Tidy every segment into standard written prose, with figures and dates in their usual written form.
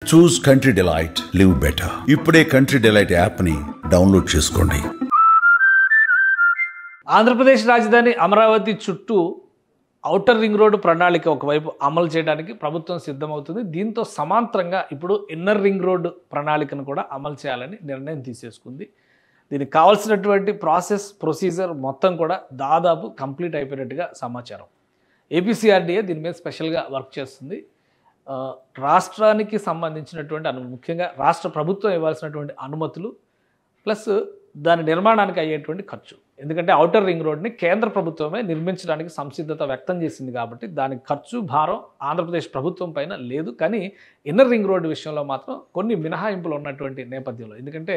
చూస్ country delight, live better. ఇప్పుడే country delight యాప్ని download చేసుకోండి. ఆంధ్రప్రదేశ్ రాజధాని అమరావతి చుట్టూ ఔటర్ రింగ్ రోడ్డు ప్రణాళిక ఒకవైపు అమలు చేయడానికి ప్రభుత్వం సిద్ధమవుతుంది. దీంతో సమాంతరంగా ఇప్పుడు ఇన్నర్ రింగ్ రోడ్డు ప్రణాళికను కూడా అమలు చేయాలని నిర్ణయం తీసేసుకుంది. దీనికి కావాల్సినటువంటి ప్రొసీజర్ మొత్తం కూడా దాదాపు కంప్లీట్ అయిపోయినట్టుగా సమాచారం. ఏపీసీఆర్డీఏ దీని మీద స్పెషల్గా వర్క్ చేస్తుంది. రాష్ట్రానికి సంబంధించినటువంటి ముఖ్యంగా రాష్ట్ర ప్రభుత్వం ఇవ్వాల్సినటువంటి అనుమతులు ప్లస్ దాని నిర్మాణానికి అయ్యేటువంటి ఖర్చు. ఎందుకంటే ఔటర్ రింగ్ రోడ్ని కేంద్ర ప్రభుత్వమే నిర్మించడానికి సంసిద్ధత వ్యక్తం చేసింది కాబట్టి దానికి ఖర్చు భారం ఆంధ్రప్రదేశ్ ప్రభుత్వం పైన లేదు. కానీ ఇన్నర్ రింగ్ రోడ్డు విషయంలో మాత్రం కొన్ని మినహాయింపులు ఉన్నటువంటి నేపథ్యంలో, ఎందుకంటే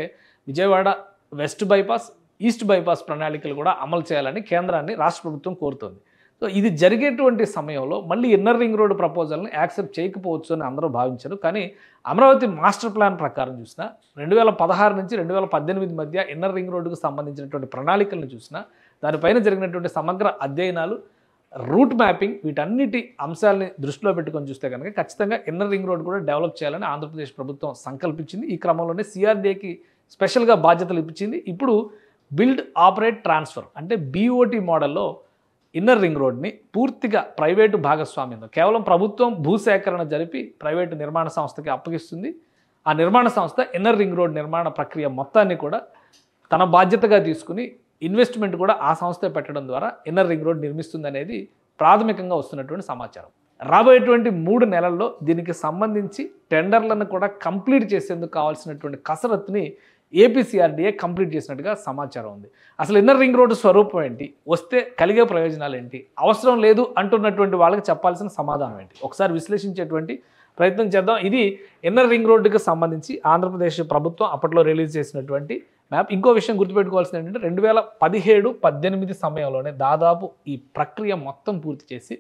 Vijayawada west bypass, east bypass ప్రణాళికలు కూడా అమలు చేయాలని కేంద్రాన్ని రాష్ట్ర ప్రభుత్వం కోరుతోంది. సో ఇది జరిగేటువంటి సమయంలో మళ్ళీ ఇన్నర్ రింగ్ రోడ్డు ప్రపోజల్ని యాక్సెప్ట్ చేయకపోవచ్చు అని అందరూ భావించారు. కానీ అమరావతి మాస్టర్ ప్లాన్ ప్రకారం చూసినా 2016 నుంచి 2018 మధ్య ఇన్నర్ రింగ్ రోడ్డుకు సంబంధించినటువంటి ప్రణాళికలను చూసినా దానిపైన జరిగినటువంటి సమగ్ర అధ్యయనాలు, రూట్ మ్యాపింగ్, వీటన్నిటి అంశాలని దృష్టిలో పెట్టుకొని చూస్తే కనుక ఖచ్చితంగా ఇన్నర్ రింగ్ రోడ్ కూడా డెవలప్ చేయాలని ఆంధ్రప్రదేశ్ ప్రభుత్వం సంకల్పించింది. ఈ క్రమంలోనే సిఆర్డీఏకి స్పెషల్గా బాధ్యతలు ఇప్పించింది. ఇప్పుడు బిల్డ్ ఆపరేట్ ట్రాన్స్ఫర్ అంటే బీఓటీ మోడల్లో ఇన్నర్ రింగ్ రోడ్ని పూర్తిగా ప్రైవేటు భాగస్వామ్యంలో కేవలం ప్రభుత్వం భూసేకరణ జరిపి ప్రైవేటు నిర్మాణ సంస్థకి అప్పగిస్తుంది. ఆ నిర్మాణ సంస్థ ఇన్నర్ రింగ్ రోడ్ నిర్మాణ ప్రక్రియ మొత్తాన్ని కూడా తన బాధ్యతగా తీసుకుని ఇన్వెస్ట్మెంట్ కూడా ఆ సంస్థే పెట్టడం ద్వారా ఇన్నర్ రింగ్ రోడ్ నిర్మిస్తుంది అనేది ప్రాథమికంగా వస్తున్నటువంటి సమాచారం. రాబోయేటువంటి 3 నెలల్లో దీనికి సంబంధించి టెండర్లను కూడా కంప్లీట్ చేసేందుకు కావాల్సినటువంటి కసరత్తుని ఏపీసీఆర్డీఏ కంప్లీట్ చేసినట్టుగా సమాచారం ఉంది. అసలు ఇన్నర్ రింగ్ రోడ్డు స్వరూపం ఏంటి, వస్తే కలిగే ప్రయోజనాలు ఏంటి, అవసరం లేదు అంటున్నటువంటి వాళ్ళకి చెప్పాల్సిన సమాధానం ఏంటి, ఒకసారి విశ్లేషించేటువంటి ప్రయత్నం చేద్దాం. ఇది ఇన్నర్ రింగ్ రోడ్డుకి సంబంధించి ఆంధ్రప్రదేశ్ ప్రభుత్వం అప్పట్లో రిలీజ్ చేసినటువంటి మ్యాప్. ఇంకో విషయం గుర్తుపెట్టుకోవాల్సింది ఏంటంటే 2017-18 సమయంలోనే దాదాపు ఈ ప్రక్రియ మొత్తం పూర్తి చేసి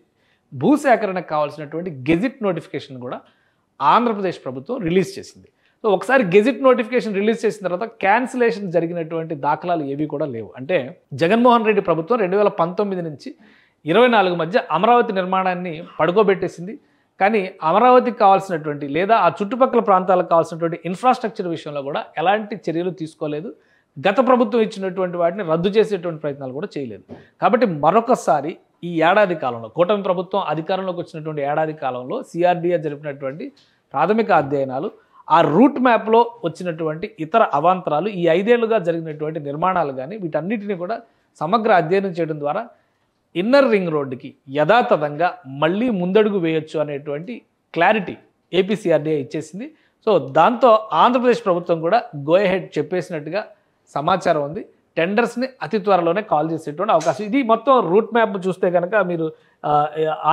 భూసేకరణకు కావాల్సినటువంటి గెజిట్ నోటిఫికేషన్ కూడా ఆంధ్రప్రదేశ్ ప్రభుత్వం రిలీజ్ చేసింది. సో ఒకసారి గెజిట్ నోటిఫికేషన్ రిలీజ్ చేసిన తర్వాత క్యాన్సిలేషన్ జరిగినటువంటి దాఖలాలు ఏవి కూడా లేవు. అంటే జగన్మోహన్ రెడ్డి ప్రభుత్వం 2019 నుంచి 2024 మధ్య అమరావతి నిర్మాణాన్ని పడుకోబెట్టేసింది. కానీ అమరావతికి కావాల్సినటువంటి లేదా ఆ చుట్టుపక్కల ప్రాంతాలకు కావాల్సినటువంటి ఇన్ఫ్రాస్ట్రక్చర్ విషయంలో కూడా ఎలాంటి చర్యలు తీసుకోలేదు. గత ప్రభుత్వం ఇచ్చినటువంటి వాటిని రద్దు చేసేటువంటి ప్రయత్నాలు కూడా చేయలేదు. కాబట్టి మరొకసారి ఈ ఏడాది కాలంలో కూటమి ప్రభుత్వం అధికారంలోకి వచ్చినటువంటి ఏడాది కాలంలో సిఆర్డీఏ జరిపినటువంటి ప్రాథమిక అధ్యయనాలు, ఆ రూట్ మ్యాప్లో వచ్చినటువంటి ఇతర అవాంతరాలు, ఈ 5 ఏళ్లుగా జరిగినటువంటి నిర్మాణాలు కానీ వీటన్నిటిని కూడా సమగ్ర అధ్యయనం చేయడం ద్వారా ఇన్నర్ రింగ్ రోడ్డుకి యథాతథంగా మళ్ళీ ముందడుగు వేయొచ్చు అనేటువంటి క్లారిటీ ఏపీసీఆర్డీఏ ఇచ్చేసింది. సో దాంతో ఆంధ్రప్రదేశ్ ప్రభుత్వం కూడా గో అహెడ్ చెప్పేసినట్టుగా సమాచారం ఉంది. టెండర్స్ని అతి త్వరలోనే కాల్ చేసేటువంటి అవకాశం. ఇది మొత్తం రూట్ మ్యాప్ చూస్తే కనుక మీరు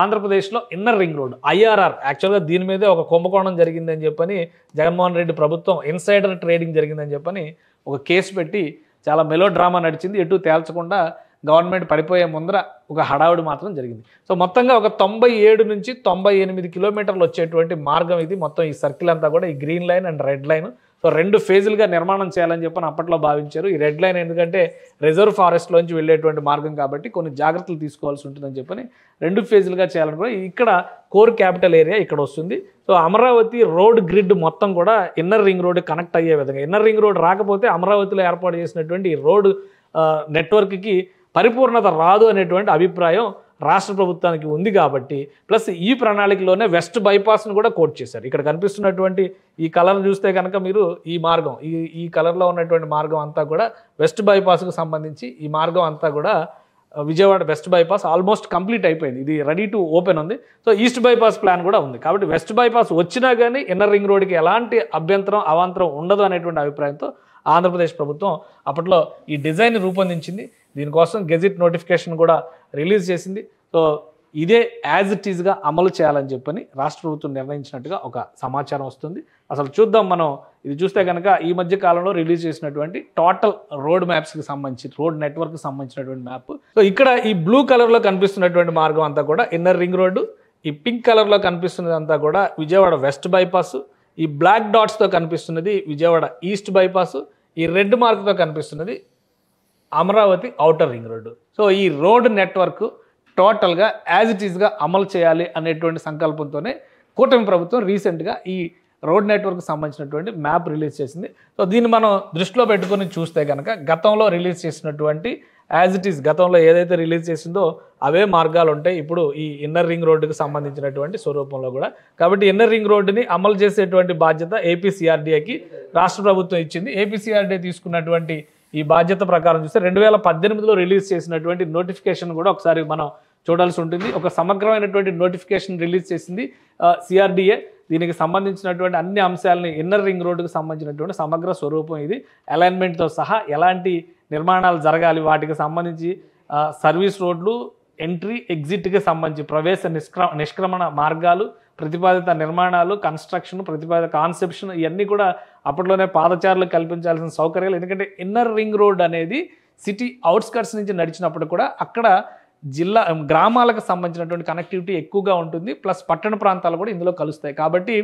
ఆంధ్రప్రదేశ్లో ఇన్నర్ రింగ్ రోడ్ ఐఆర్ఆర్, యాక్చువల్గా దీని మీదే ఒక కుంభకోణం జరిగిందని చెప్పని జగన్మోహన్ రెడ్డి ప్రభుత్వం ఇన్సైడర్ ట్రేడింగ్ జరిగిందని చెప్పని ఒక కేసు పెట్టి చాలా మెలో డ్రామా నడిచింది. ఎటు తేల్చకుండా గవర్నమెంట్ పడిపోయే ముందర ఒక హడావుడి మాత్రం జరిగింది. సో మొత్తంగా ఒక 97 నుంచి 98 కిలోమీటర్లు వచ్చేటువంటి మార్గం ఇది. మొత్తం ఈ సర్కిల్ అంతా కూడా ఈ green line and red line, so 2 ఫేజులుగా నిర్మాణం చేయాలని చెప్పని అప్పట్లో భావించారు. ఈ రెడ్ లైన్ ఎందుకంటే రిజర్వ్ ఫారెస్ట్లోంచి వెళ్ళేటువంటి మార్గం కాబట్టి కొన్ని జాగ్రత్తలు తీసుకోవాల్సి ఉంటుందని చెప్పని 2 ఫేజులుగా చేయాలని కూడా ఇక్కడ కోర్ క్యాపిటల్ ఏరియా ఇక్కడ వస్తుంది. సో అమరావతి రోడ్ గ్రిడ్ మొత్తం కూడా ఇన్నర్ రింగ్ రోడ్ కనెక్ట్ అయ్యే విధంగా, ఇన్నర్ రింగ్ రోడ్ రాకపోతే అమరావతిలో ఏర్పాటు చేసినటువంటి ఈ రోడ్ నెట్వర్క్కి పరిపూర్ణత రాదు అనేటువంటి అభిప్రాయం రాష్ట్ర ప్రభుత్వానికి ఉంది. కాబట్టి ప్లస్ ఈ ప్రణాళికలోనే వెస్ట్ బైపాస్ను కూడా కోట్ చేశారు. ఇక్కడ కనిపిస్తున్నటువంటి ఈ కలర్ చూస్తే కనుక మీరు ఈ మార్గం, ఈ కలర్లో ఉన్నటువంటి మార్గం అంతా కూడా వెస్ట్ బైపాస్కు సంబంధించి ఈ మార్గం అంతా కూడా Vijayawada west bypass almost complete అయిపోయింది. ఇది రెడీ టు ఓపెన్ ఉంది. సో ఈస్ట్ బైపాస్ ప్లాన్ కూడా ఉంది. కాబట్టి వెస్ట్ బైపాస్ వచ్చినా కానీ ఇన్నర్ రింగ్ రోడ్కి ఎలాంటి అవాంతరం ఉండదు అనేటువంటి అభిప్రాయంతో ఆంధ్రప్రదేశ్ ప్రభుత్వం అప్పట్లో ఈ డిజైన్ రూపొందించింది. దీనికోసం గెజిట్ నోటిఫికేషన్ కూడా రిలీజ్ చేసింది. సో ఇదే యాజ్ ఇట్ ఈజ్గా అమలు చేయాలని చెప్పని రాష్ట్ర ప్రభుత్వం నిర్ణయించినట్టుగా ఒక సమాచారం వస్తుంది. అసలు చూద్దాం మనం. ఇది చూస్తే కనుక ఈ మధ్య కాలంలో రిలీజ్ చేసినటువంటి టోటల్ రోడ్ మ్యాప్స్కి సంబంధించి, రోడ్ నెట్వర్క్కి సంబంధించినటువంటి మ్యాప్. సో ఇక్కడ ఈ బ్లూ కలర్లో కనిపిస్తున్నటువంటి మార్గం అంతా కూడా ఇన్నర్ రింగ్ రోడ్డు, ఈ పింక్ కలర్లో కనిపిస్తున్నది అంతా కూడా విజయవాడ వెస్ట్ బైపాస్, ఈ బ్లాక్ డాట్స్తో కనిపిస్తున్నది విజయవాడ ఈస్ట్ బైపాస్, ఈ రెడ్ మార్క్తో కనిపిస్తున్నది Amaravati outer ring road. So ఈ రోడ్ నెట్వర్క్ టోటల్గా యాజ్ ఇట్ ఈస్గా అమలు చేయాలి అనేటువంటి సంకల్పంతోనే కూటమి ప్రభుత్వం రీసెంట్గా ఈ రోడ్ నెట్వర్క్ సంబంధించినటువంటి మ్యాప్ రిలీజ్ చేసింది. సో దీన్ని మనం దృష్టిలో పెట్టుకొని చూస్తే కనుక గతంలో రిలీజ్ చేసినటువంటి యాజ్ ఇట్ ఈస్ గతంలో ఏదైతే రిలీజ్ చేసిందో అవే మార్గాలు ఉంటాయి ఇప్పుడు ఈ ఇన్నర్ రింగ్ రోడ్డుకి సంబంధించినటువంటి స్వరూపంలో కూడా. కాబట్టి ఇన్నర్ రింగ్ రోడ్డుని అమలు చేసేటువంటి బాధ్యత ఏపీసీఆర్డీఏకి రాష్ట్ర ప్రభుత్వం ఇచ్చింది. ఏపీసీఆర్డీఏ తీసుకున్నటువంటి ఈ బాధ్యత ప్రకారం చూస్తే 2018లో రిలీజ్ చేసినటువంటి నోటిఫికేషన్ కూడా ఒకసారి మనం చూడాల్సి ఉంటుంది. ఒక సమగ్రమైనటువంటి నోటిఫికేషన్ రిలీజ్ చేసింది సిఆర్డీఏ. దీనికి సంబంధించినటువంటి అన్ని అంశాలని ఇన్నర్ రింగ్ రోడ్డుకు సంబంధించినటువంటి సమగ్ర స్వరూపం ఇది. అలైన్మెంట్తో సహా ఎలాంటి నిర్మాణాలు జరగాలి, వాటికి సంబంధించి సర్వీస్ రోడ్లు, ఎంట్రీ ఎగ్జిట్కి సంబంధించి ప్రవేశ నిష్క్రమణ మార్గాలు, ప్రతిపాదిత నిర్మాణాలు, కన్స్ట్రక్షన్, ప్రతిపాదిత కాన్సెప్షన్, ఇవన్నీ కూడా అప్పట్లోనే పాదచారులకు కల్పించాల్సిన సౌకర్యాలు. ఎందుకంటే ఇన్నర్ రింగ్ రోడ్ అనేది సిటీ అవుట్స్కట్స్ నుంచి నడిచినప్పుడు కూడా అక్కడ జిల్లా గ్రామాలకు సంబంధించినటువంటి కనెక్టివిటీ ఎక్కువగా ఉంటుంది. ప్లస్ పట్టణ ప్రాంతాలు కూడా ఇందులో కలుస్తాయి. కాబట్టి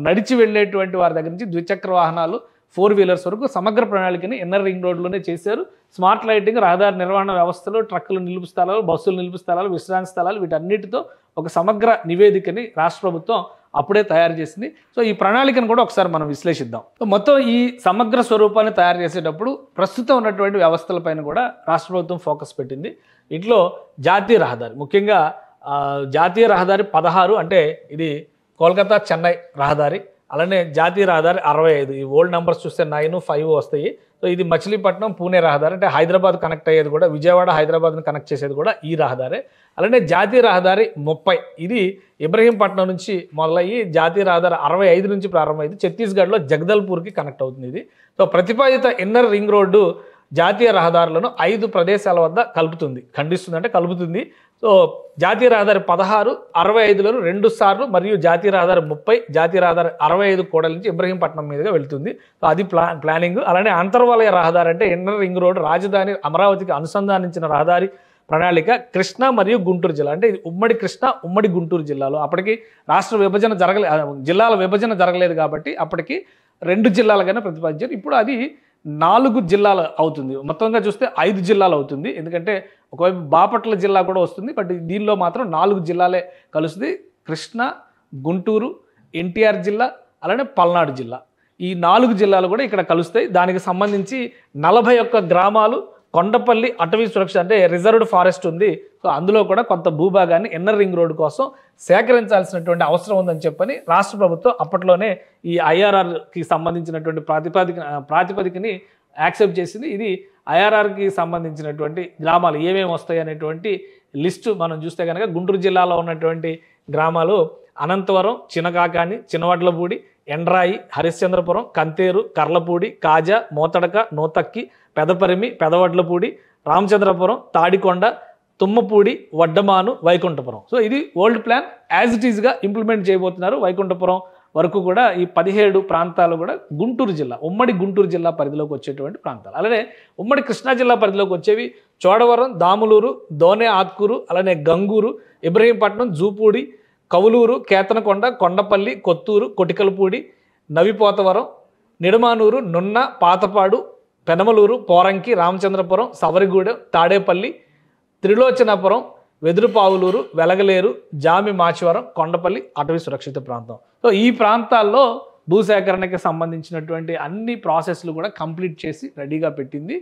నడిచి వెళ్ళేటువంటి వారి దగ్గర నుంచి ద్విచక్ర వాహనాలు, 4 వీలర్స్ వరకు సమగ్ర ప్రణాళికని ఇన్నర్ రింగ్ రోడ్లోనే చేశారు. స్మార్ట్ లైటింగ్, రహదారి నిర్వహణ వ్యవస్థలు, ట్రక్కులు నిలుపు స్థలాలు, బస్సులు నిలుపు స్థలాలు, విశ్రాంతి స్థలాలు, వీటన్నిటితో ఒక సమగ్ర నివేదికని రాష్ట్ర ప్రభుత్వం అప్పుడే తయారు చేసింది. సో ఈ ప్రణాళికను కూడా ఒకసారి మనం విశ్లేషిద్దాం. సో మొత్తం ఈ సమగ్ర స్వరూపాన్ని తయారు చేసేటప్పుడు ప్రస్తుతం ఉన్నటువంటి వ్యవస్థలపైన కూడా రాష్ట్ర ప్రభుత్వం ఫోకస్ పెట్టింది. ఇంట్లో జాతీయ రహదారి, ముఖ్యంగా జాతీయ రహదారి 16 అంటే ఇది కోల్కతా చెన్నై రహదారి. అలానే జాతీయ రహదారి 65, ఈ ఓల్డ్ నెంబర్స్ చూస్తే 9, 5 వస్తాయి. సో ఇది మచిలీపట్నం పూణే రహదారి, అంటే హైదరాబాద్ కనెక్ట్ అయ్యేది కూడా, విజయవాడ హైదరాబాద్ని కనెక్ట్ చేసేది కూడా ఈ రహదారే. అలానే జాతీయ రహదారి 30 ఇది ఇబ్రహీంపట్నం నుంచి మొదలయ్యి జాతీయ రహదారి 65 నుంచి ప్రారంభమైంది ఛత్తీస్గఢ్లో జగదల్పూర్కి కనెక్ట్ అవుతుంది ఇది. సో ప్రతిపాదిత ఇన్నర్ రింగ్ రోడ్డు జాతీయ రహదారులను 5 ప్రదేశాల వద్ద కలుపుతుంది, ఖండిస్తుంది అంటే కలుపుతుంది. సో జాతీయ రహదారి 16, 65లను 2 సార్లు, మరియు జాతీయ రహదారి 30, జాతీయ రహదారి 65 కూడల నుంచి ఇబ్రహీంపట్నం మీదుగా వెళ్తుంది. సో అది ప్లానింగ్. అలానే అంతర్వలయ రహదారి అంటే ఇన్నర్ రింగ్ రోడ్ రాజధాని అమరావతికి అనుసంధానించిన రహదారి ప్రణాళిక కృష్ణా మరియు గుంటూరు జిల్లా, అంటే ఇది ఉమ్మడి కృష్ణా ఉమ్మడి గుంటూరు జిల్లాలో. అప్పటికి రాష్ట్ర విభజన జిల్లాల విభజన జరగలేదు కాబట్టి అప్పటికి 2 జిల్లాలుగానే ప్రతిపాదించారు. ఇప్పుడు అది 4 జిల్లాలు అవుతుంది. మొత్తంగా చూస్తే 5 జిల్లాలు అవుతుంది. ఎందుకంటే ఒకవైపు బాపట్ల జిల్లా కూడా వస్తుంది, బట్ దీనిలో మాత్రం 4 జిల్లాలే కలుస్తుంది. కృష్ణా, గుంటూరు, ఎన్టీఆర్ జిల్లా, అలానే పల్నాడు జిల్లా, ఈ 4 జిల్లాలు కూడా ఇక్కడ కలుస్తాయి. దానికి సంబంధించి 41 గ్రామాలు, కొండపల్లి అటవీ సురక్ష అంటే రిజర్వ్డ్ ఫారెస్ట్ ఉంది. సో అందులో కూడా కొంత భూభాగాన్ని ఇన్నర్ రింగ్ రోడ్ కోసం సేకరించాల్సినటువంటి అవసరం ఉందని చెప్పని రాష్ట్ర ప్రభుత్వం అప్పట్లోనే ఈ ఐఆర్ఆర్కి సంబంధించినటువంటి ప్రాతిపదికని యాక్సెప్ట్ చేసింది. ఇది ఐఆర్ఆర్కి సంబంధించినటువంటి గ్రామాలు ఏమేమి వస్తాయి అనేటువంటి లిస్టు మనం చూస్తే కనుక గుంటూరు జిల్లాలో ఉన్నటువంటి గ్రామాలు అనంతవరం, చినకాకాని, చినవడ్లపూడి, ఎండ్రాయి, హరిశ్చంద్రపురం, కంతేరు, కర్లపూడి, కాజా, మోతడక, నూతక్కి, పెదపరిమి, పెదవడ్లపూడి, రామచంద్రపురం, తాడికొండ, తుమ్మపూడి, వడ్డమాను, వైకుంఠపురం. సో ఇది ఓల్డ్ ప్లాన్ యాజ్ ఇట్ ఈస్గా ఇంప్లిమెంట్ చేయబోతున్నారు. వైకుంఠపురం వరకు కూడా ఈ 17 ప్రాంతాలు కూడా గుంటూరు జిల్లా, ఉమ్మడి గుంటూరు జిల్లా పరిధిలోకి వచ్చేటువంటి ప్రాంతాలు. అలానే ఉమ్మడి కృష్ణా జిల్లా పరిధిలోకి వచ్చేవి చోడవరం, దాములూరు, దోనే ఆత్కూరు, అలానే గంగూరు, ఇబ్రహీంపట్నం, జూపూడి, కవులూరు, కేతనకొండ, కొండపల్లి, కొత్తూరు, కొటికలపూడి, నవిపోతవరం, నిడమానూరు, నున్న, పాతపాడు, పెనమలూరు, పోరంకి, రామచంద్రపురం, సవరిగూడెం, తాడేపల్లి, త్రిలోచనాపురం, వెదురుపావులూరు, వెలగలేరు, జామి మాచివరం, కొండపల్లి అటవీ సురక్షిత ప్రాంతం. సో ఈ ప్రాంతాల్లో భూసేకరణకి సంబంధించినటువంటి అన్ని ప్రాసెస్లు కూడా కంప్లీట్ చేసి రెడీగా పెట్టింది.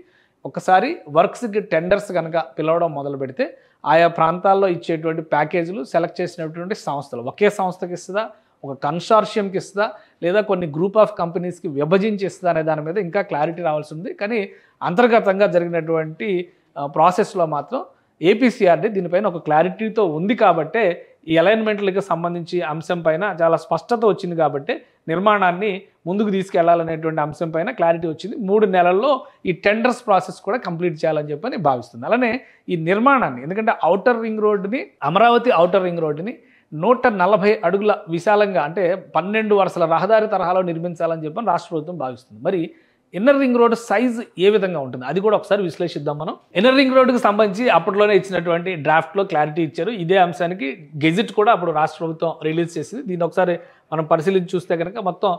ఒకసారి వర్క్స్కి టెండర్స్ కనుక పిలవడం మొదలు పెడితే ఆయా ప్రాంతాల్లో ఇచ్చేటువంటి ప్యాకేజీలు సెలెక్ట్ చేసినటువంటి సంస్థలు ఒకే సంస్థకి ఇస్తుందా, ఒక కన్సార్షియంకి ఇస్తుందా, లేదా కొన్ని గ్రూప్ ఆఫ్ కంపెనీస్కి విభజించి ఇస్తుందా అనే దాని మీద ఇంకా క్లారిటీ రావాల్సి ఉంది. కానీ అంతర్గతంగా జరిగినటువంటి ప్రాసెస్లో మాత్రం ఏపీసీఆర్డీ దీనిపైన ఒక క్లారిటీతో ఉంది కాబట్టే ఈ అలైన్మెంట్లకు సంబంధించి అంశం పైన చాలా స్పష్టత వచ్చింది కాబట్టి నిర్మాణాన్ని ముందుకు తీసుకెళ్లాలనేటువంటి అంశం పైన క్లారిటీ వచ్చింది. 3 నెలల్లో ఈ టెండర్స్ ప్రాసెస్ కూడా కంప్లీట్ చేయాలని చెప్పని భావిస్తుంది. అలానే ఈ నిర్మాణాన్ని, ఎందుకంటే ఔటర్ రింగ్ రోడ్డుని, అమరావతి ఔటర్ రింగ్ రోడ్డుని 140 అడుగుల విశాలంగా అంటే 12 వరుసల రహదారి తరహాలో నిర్మించాలని చెప్పని రాష్ట్ర ప్రభుత్వం భావిస్తుంది. మరి ఇన్నర్ రింగ్ రోడ్ సైజ్ ఏ విధంగా ఉంటుంది అది కూడా ఒకసారి విశ్లేషిద్దాం మనం. ఇన్నర్ రింగ్ రోడ్డుకి సంబంధించి అప్పట్లోనే ఇచ్చినటువంటి డ్రాఫ్ట్లో క్లారిటీ ఇచ్చారు. ఇదే అంశానికి గెజిట్ కూడా అప్పుడు రాష్ట్ర ప్రభుత్వం రిలీజ్ చేసింది. దీన్ని ఒకసారి మనం పరిశీలించి చూస్తే కనుక మొత్తం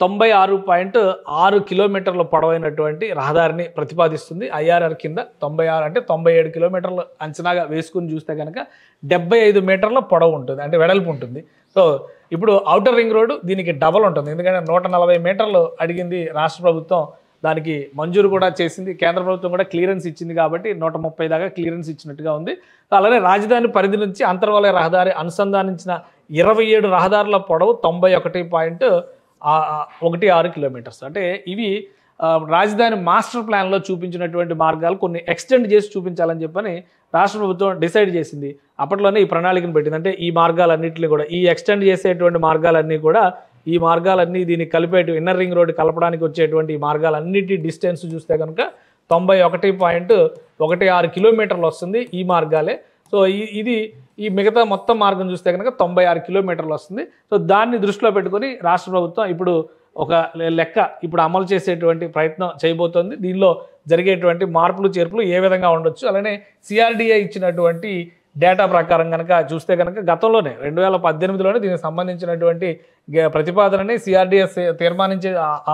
96.6 కిలోమీటర్ల పొడవైనటువంటి రహదారిని ప్రతిపాదిస్తుంది ఐఆర్ఆర్ కింద. 96 అంటే 97 కిలోమీటర్లు అంచనాగా వేసుకుని చూస్తే కనుక 75 మీటర్ల పొడవు ఉంటుంది, అంటే వెడల్పు ఉంటుంది. సో ఇప్పుడు ఔటర్ రింగ్ రోడ్డు దీనికి డబల్ ఉంటుంది, ఎందుకంటే 140 మీటర్లు అడిగింది రాష్ట్ర ప్రభుత్వం, దానికి మంజూరు కూడా చేసింది, కేంద్ర ప్రభుత్వం కూడా క్లియరెన్స్ ఇచ్చింది కాబట్టి 130 దాకా క్లియరెన్స్ ఇచ్చినట్టుగా ఉంది. అలానే రాజధాని పరిధి నుంచి అంతర్వలయ రహదారి అనుసంధానించిన 27 రహదారుల పొడవు 91.16 కిలోమీటర్స్. అంటే ఇవి రాజధాని మాస్టర్ ప్లాన్లో చూపించినటువంటి మార్గాలు కొన్ని ఎక్స్టెండ్ చేసి చూపించాలని చెప్పని రాష్ట్ర ప్రభుత్వం డిసైడ్ చేసింది. అప్పట్లోనే ఈ ప్రణాళికను పెట్టింది. అంటే ఈ మార్గాలన్నింటినీ కూడా, ఈ ఎక్స్టెండ్ చేసేటువంటి మార్గాలన్నీ కూడా, ఈ మార్గాలన్నీ దీన్ని కలిపేటు ఇన్నర్ రింగ్ రోడ్డు కలపడానికి వచ్చేటువంటి ఈ మార్గాలన్నిటి డిస్టెన్స్ చూస్తే కనుక 91.16 కిలోమీటర్లు వస్తుంది ఈ మార్గాలే. సో ఇది ఈ మిగతా మొత్తం మార్గం చూస్తే కనుక 96 కిలోమీటర్లు వస్తుంది. సో దాన్ని దృష్టిలో పెట్టుకొని రాష్ట్ర ప్రభుత్వం ఇప్పుడు ఒక లెక్క ఇప్పుడు అమలు చేసేటువంటి ప్రయత్నం చేయబోతోంది. దీనిలో జరిగేటువంటి మార్పులు చేర్పులు ఏ విధంగా ఉండొచ్చు, అలానే సిఆర్డిఏ ఇచ్చినటువంటి డేటా ప్రకారం కనుక చూస్తే కనుక గతంలోనే 2018లోనే దీనికి సంబంధించినటువంటి ప్రతిపాదనని సిఆర్డిఏ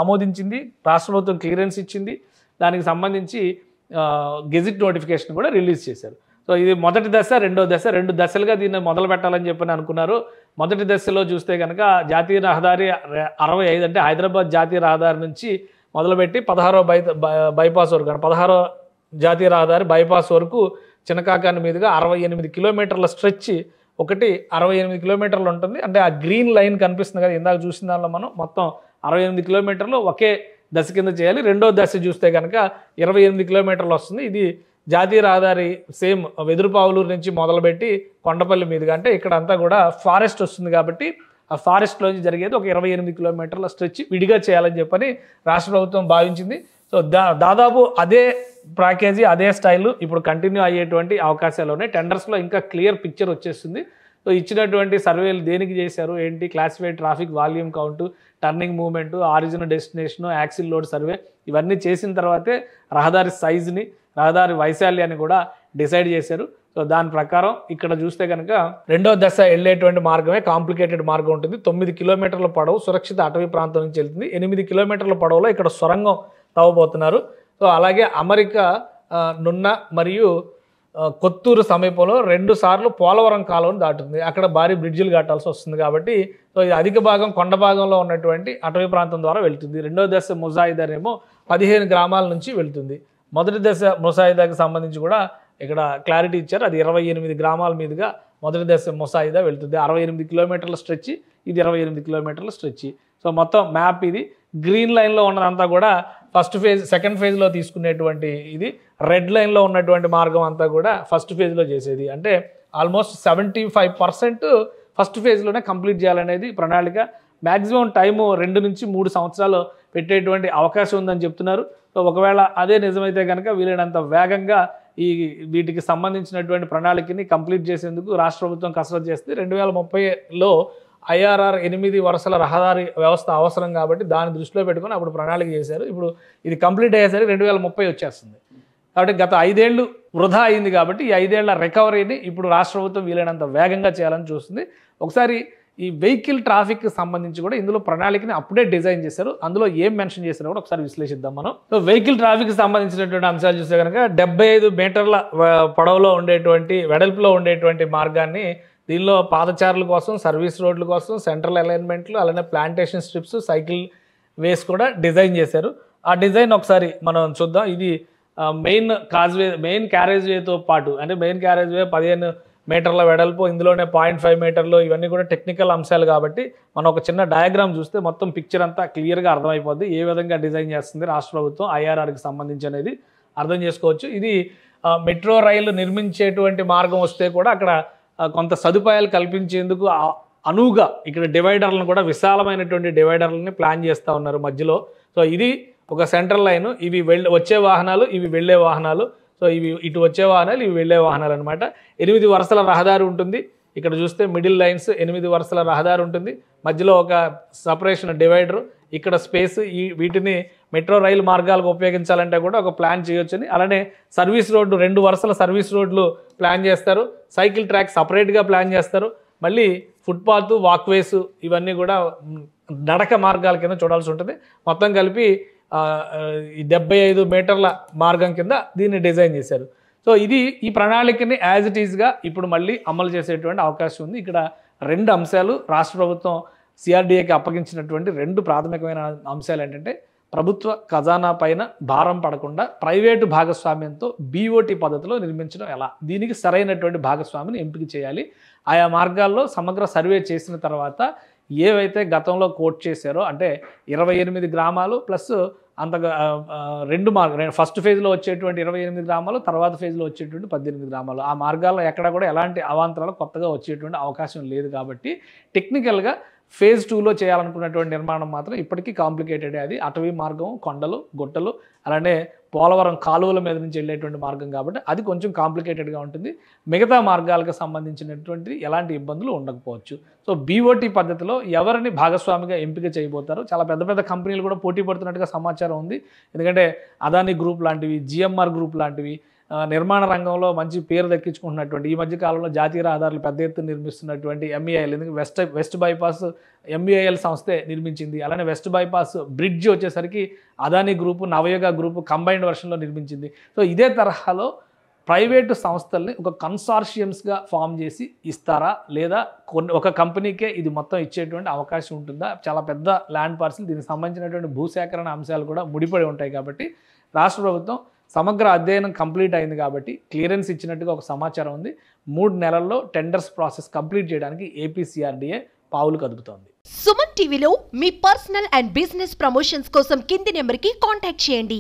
ఆమోదించింది, రాష్ట్ర ప్రభుత్వం క్లియరెన్స్ ఇచ్చింది, దానికి సంబంధించి గెజిట్ నోటిఫికేషన్ కూడా రిలీజ్ చేశారు. సో ఇది మొదటి దశ, రెండో దశ, 2 దశలుగా దీన్ని మొదలు పెట్టాలని చెప్పని అనుకున్నారు. మొదటి దశలో చూస్తే కనుక జాతీయ రహదారి 65 అంటే హైదరాబాద్ జాతీయ రహదారి నుంచి మొదలుపెట్టి 16వ బైపాస్ వరకు, 16వ జాతీయ రహదారి బైపాస్ వరకు చిన్నకాకాని మీదుగా 68 కిలోమీటర్ల స్ట్రెచ్ ఒకటి 68 కిలోమీటర్లు ఉంటుంది. అంటే ఆ గ్రీన్ లైన్ కనిపిస్తుంది కదా ఇందాక చూసిన దానిలో, మనం మొత్తం 68 కిలోమీటర్లు ఒకే దశ కింద చేయాలి. రెండో దశ చూస్తే కనుక 28 కిలోమీటర్లు వస్తుంది. ఇది జాతీయ రహదారి సేమ్ వెదురుపావులూరు నుంచి మొదలుపెట్టి కొండపల్లి మీదుగా, అంటే ఇక్కడ అంతా కూడా ఫారెస్ట్ వస్తుంది కాబట్టి ఆ ఫారెస్ట్లోంచి జరిగేది ఒక 28 కిలోమీటర్ల స్ట్రెచ్ విడిగా చేయాలని చెప్పని రాష్ట్ర ప్రభుత్వం భావించింది. సో దాదాపు అదే ప్యాకేజీ, అదే స్టైల్ ఇప్పుడు కంటిన్యూ అయ్యేటువంటి అవకాశాలు ఉన్నాయి. టెండర్స్లో ఇంకా క్లియర్ పిక్చర్ వచ్చేస్తుంది. సో ఇచ్చినటువంటి సర్వేలు దేనికి చేశారు ఏంటి, classified traffic volume count, turning movement, origin destination, axle load survey ఇవన్నీ చేసిన తర్వాతే రహదారి సైజుని, రహదారి వైశాల్యాన్ని కూడా డిసైడ్ చేశారు. సో దాని ప్రకారం ఇక్కడ చూస్తే కనుక రెండో దశ వెళ్ళేటువంటి మార్గమే కాంప్లికేటెడ్ మార్గం ఉంటుంది. 9 కిలోమీటర్ల పొడవు సురక్షిత అటవీ ప్రాంతం నుంచి వెళ్తుంది. 8 కిలోమీటర్ల పొడవులో ఇక్కడ సొరంగం తవ్వబోతున్నారు. సో అలాగే అమెరికా నున్న మరియు కొత్తూరు సమీపంలో 2 సార్లు పోలవరం కాలువను దాటుతుంది. అక్కడ భారీ బ్రిడ్జిలు కట్టాల్సి వస్తుంది కాబట్టి సో ఇది అధిక భాగం కొండ భాగంలో ఉన్నటువంటి అటవీ ప్రాంతం ద్వారా వెళ్తుంది. రెండో దశ ముసాయిదానేమో 15 గ్రామాల నుంచి వెళ్తుంది. మొదటి దశ ముసాయిదాకి సంబంధించి కూడా ఇక్కడ క్లారిటీ ఇచ్చారు. అది 28 గ్రామాల మీదుగా మొదటి దశ ముసాయిదా వెళ్తుంది. 68 కిలోమీటర్ల స్ట్రెచ్, ఇది 28 కిలోమీటర్ల స్ట్రెచ్. సో మొత్తం మ్యాప్ ఇది గ్రీన్ లైన్లో ఉన్నదంతా కూడా ఫస్ట్ ఫేజ్, సెకండ్ ఫేజ్లో తీసుకునేటువంటి ఇది. రెడ్ లైన్లో ఉన్నటువంటి మార్గం అంతా కూడా ఫస్ట్ ఫేజ్లో చేసేది. అంటే ఆల్మోస్ట్ 75% ఫస్ట్ ఫేజ్లోనే కంప్లీట్ చేయాలనేది ప్రణాళిక. మ్యాక్సిమం టైము 2 నుంచి 3 సంవత్సరాలు పెట్టేటువంటి అవకాశం ఉందని చెప్తున్నారు. సో ఒకవేళ అదే నిజమైతే కనుక వీలైనంత వేగంగా వీటికి సంబంధించినటువంటి ప్రణాళికని కంప్లీట్ చేసేందుకు రాష్ట్ర ప్రభుత్వం కసరత్తు చేస్తే 2030లో IRR 8 వరుసల రహదారి వ్యవస్థ అవసరం కాబట్టి దాన్ని దృష్టిలో పెట్టుకొని అప్పుడు ప్రణాళిక చేశారు. ఇప్పుడు ఇది కంప్లీట్ అయ్యేసరికి 2030 వచ్చేస్తుంది. కాబట్టి గత 5 ఏళ్ళు వృధా అయింది కాబట్టి ఈ 5 ఏళ్ల రికవరీని ఇప్పుడు రాష్ట్ర ప్రభుత్వం వీలైనంత వేగంగా చేయాలని చూస్తుంది. ఒకసారి ఈ వెహికల్ ట్రాఫిక్ సంబంధించి కూడా ఇందులో ప్రణాళికని అప్పుడే డిజైన్ చేశారు. అందులో ఏం మెన్షన్ చేశారో కూడా ఒకసారి విశ్లేషిద్దాం మనం. సో వెహికల్ ట్రాఫిక్ సంబంధించినటువంటి అంశాలు చూస్తే కనుక 75 మీటర్ల పొడవులో ఉండేటువంటి, వెడల్పులో ఉండేటువంటి మార్గాన్ని దీనిలో పాదచారుల కోసం, సర్వీస్ రోడ్ల కోసం, సెంట్రల్ అలైన్మెంట్లు, అలానే ప్లాంటేషన్ స్ట్రిప్స్, సైకిల్ వేస్ కూడా డిజైన్ చేశారు. ఆ డిజైన్ ఒకసారి మనం చూద్దాం. ఇది మెయిన్ క్యారేజ్ వేతో పాటు, అంటే మెయిన్ క్యారేజ్ వే 15 మీటర్ల వెడల్పు, ఇందులోనే 0.5 మీటర్లు, ఇవన్నీ కూడా టెక్నికల్ అంశాలు కాబట్టి మనం ఒక చిన్న డయాగ్రామ్ చూస్తే మొత్తం పిక్చర్ అంతా క్లియర్గా అర్థమైపోద్ది. ఏ విధంగా డిజైన్ చేస్తుంది రాష్ట్ర ప్రభుత్వం IRRకి సంబంధించి అనేది అర్థం చేసుకోవచ్చు. ఇది మెట్రో రైలు నిర్మించేటువంటి మార్గం వస్తే కూడా అక్కడ కొంత సదుపాయాలు కల్పించేందుకు అనువుగా ఇక్కడ డివైడర్లను కూడా, విశాలమైనటువంటి డివైడర్లని ప్లాన్ చేస్తూ ఉన్నారు మధ్యలో. సో ఇది ఒక సెంట్రల్ లైను, ఇవి వచ్చే వాహనాలు, ఇవి వెళ్ళే వాహనాలు. సో ఇవి ఇటు వచ్చే వాహనాలు, ఇవి వెళ్ళే వాహనాలు అనమాట. 8 వరుసల రహదారి ఉంటుంది. ఇక్కడ చూస్తే మిడిల్ లైన్స్ 8 వరుసల రహదారి ఉంటుంది. మధ్యలో ఒక సపరేషన్ డివైడరు, ఇక్కడ స్పేస్. వీటిని మెట్రో రైలు మార్గాలకు ఉపయోగించాలంటే కూడా ఒక ప్లాన్ చేయొచ్చని. అలానే సర్వీస్ రోడ్డు, 2 వరుసల సర్వీస్ రోడ్లు ప్లాన్ చేస్తారు. సైకిల్ ట్రాక్ సపరేట్గా ప్లాన్ చేస్తారు. మళ్ళీ ఫుట్పాత్, వాక్వేస్ ఇవన్నీ కూడా నడక మార్గాల కింద చూడాల్సి ఉంటుంది. మొత్తం కలిపి 75 మీటర్ల మార్గం కింద దీన్ని డిజైన్ చేశారు. సో ఈ ప్రణాళికని యాజ్ ఇట్ ఈస్గా ఇప్పుడు మళ్ళీ అమలు చేసేటువంటి అవకాశం ఉంది. ఇక్కడ రెండు అంశాలు రాష్ట్ర ప్రభుత్వం సిఆర్డీఏకి అప్పగించినటువంటి రెండు ప్రాథమికమైన అంశాలు ఏంటంటే ప్రభుత్వ ఖజానా పైన భారం పడకుండా ప్రైవేటు భాగస్వామ్యంతో బీఓటీ పద్ధతిలో నిర్మించడం ఎలా, దీనికి సరైనటువంటి భాగస్వామిని ఎంపిక చేయాలి. ఆయా మార్గాల్లో సమగ్ర సర్వే చేసిన తర్వాత ఏవైతే గతంలో కోట్ చేశారో అంటే 28 గ్రామాలు ప్లస్ అంతగా రెండు ఫస్ట్ ఫేజ్లో వచ్చేటువంటి 28 గ్రామాలు, తర్వాత ఫేజ్లో వచ్చేటువంటి 18 గ్రామాలు, ఆ మార్గాల్లో ఎక్కడ కూడా ఎలాంటి అవాంతరాలు కొత్తగా వచ్చేటువంటి అవకాశం లేదు. కాబట్టి టెక్నికల్గా ఫేజ్ 2లో చేయాలనుకున్నటువంటి నిర్మాణం మాత్రం ఇప్పటికీ కాంప్లికేటెడ్. అది అటవీ మార్గం, కొండలు, గుట్టలు, అలానే పోలవరం కాలువల మీద నుంచి వెళ్ళేటువంటి మార్గం కాబట్టి అది కొంచెం కాంప్లికేటెడ్గా ఉంటుంది. మిగతా మార్గాలకు సంబంధించినటువంటి ఎలాంటి ఇబ్బందులు ఉండకపోవచ్చు. సో బీఓటీ పద్ధతిలో ఎవరిని భాగస్వామిగా ఎంపిక చేయబోతారు, చాలా పెద్ద పెద్ద కంపెనీలు కూడా పోటీ పడుతున్నట్టుగా సమాచారం ఉంది. ఎందుకంటే అదానీ గ్రూప్ లాంటివి, జిఎంఆర్ గ్రూప్ లాంటివి నిర్మాణ రంగంలో మంచి పేరు దక్కించుకుంటున్నటువంటి, ఈ మధ్య కాలంలో జాతీయ రహదారులు పెద్ద ఎత్తున నిర్మిస్తున్నటువంటి ఎంఈఐఎల్, ఎందుకంటే వెస్ట్ బైపాస్ ఎంఈఐఎల్ సంస్థే నిర్మించింది. అలానే వెస్ట్ బైపాస్ బ్రిడ్జ్ వచ్చేసరికి అదానీ గ్రూపు, నవయుగ గ్రూపు కంబైన్డ్ వర్షన్లో నిర్మించింది. సో ఇదే తరహాలో ప్రైవేటు సంస్థల్ని ఒక కన్సార్షియమ్స్గా ఫామ్ చేసి ఇస్తారా, లేదా ఒక కంపెనీకే ఇది మొత్తం ఇచ్చేటువంటి అవకాశం ఉంటుందా? చాలా పెద్ద ల్యాండ్ పార్సిల్, దీనికి సంబంధించినటువంటి భూసేకరణ అంశాలు కూడా ముడిపడి ఉంటాయి. కాబట్టి రాష్ట్ర ప్రభుత్వం సమగ్ర అధ్యయనం కంప్లీట్ అయింది కాబట్టి క్లియరెన్స్ ఇచ్చినట్టుగా ఒక సమాచారం ఉంది. 3 నెలల్లో టెండర్స్ ప్రాసెస్ కంప్లీట్ చేయడానికి ఏపీసీఆర్డీఏ పావులు కదుపుతోంది. సుమన్ టీవీలో మీ పర్సనల్ అండ్ బిజినెస్ ప్రమోషన్స్ కోసం కింది నెంబర్కి కాంటాక్ట్ చేయండి.